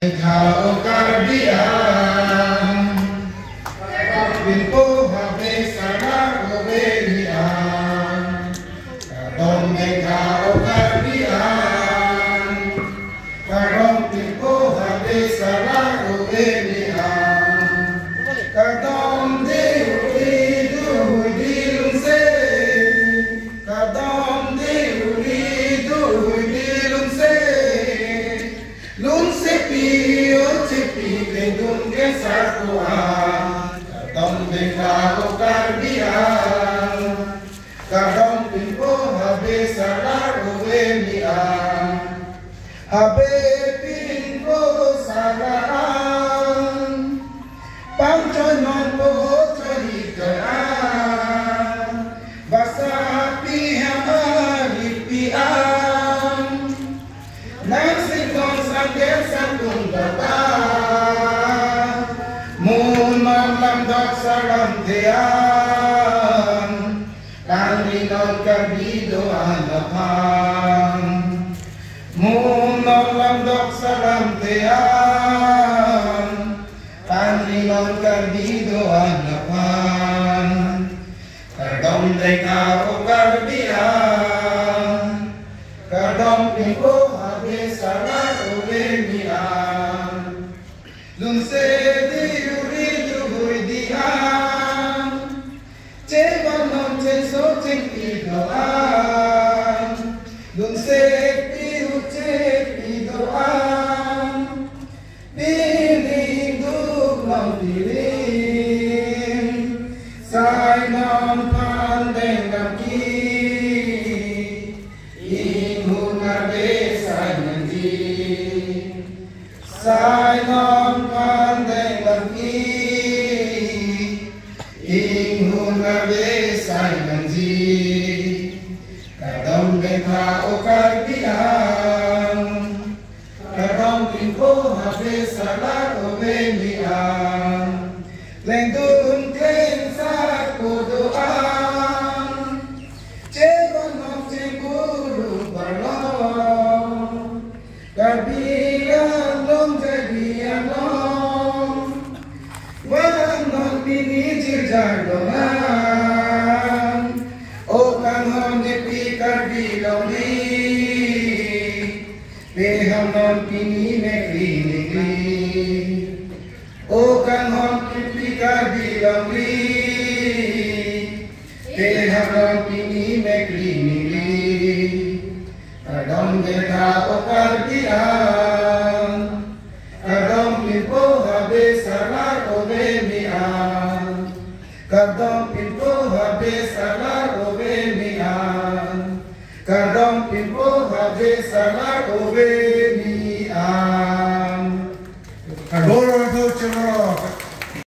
Khao karbian, binpo habe sana obedian. Kadom khao karbian, kadom binpo habe sana obedian. Kadom dewi dilum se, kadom dewi dilum se. Lung sepi, oh sepi, lung ke satuan. Kadom khao karbian, kadom binpo habe sana obedian. Habe binpo salaan, pangcoy mampu ceritaan, basa pihak haripian, nasi kong sakit sakung datang, mun lamdak salam tiang, kalinon kabido anapan, mun lamdak salam tiang, kalinon kabido anapan. Kadom khao karbian, kadom binpo habe sana obedian. Lung se diuri juhui dian, ceban non ceso cekidoan. Lung se diu cekidoan, piling duk non piling, sai non pandeng kaki, ingun ngabe sai nanti. Sai non pandeng kaki, ingun ngabe sai nanti. Kadom khao karbian, kadom binpo habe sana obedian. Lengdun ken saku doang, cebon non cemburu balong, karbian long jadian long, wan non bini jirjardongan, o kan hon nepi karbilong ni, beham non bini negeri negeri. O kan hon nepi karbilong ni, beham non bini negeri negeri. Kadom khao karbian, kadom binpo habe sana obedian. Kadom binpo habe sana obedian, kadom binpo habe sana obedian.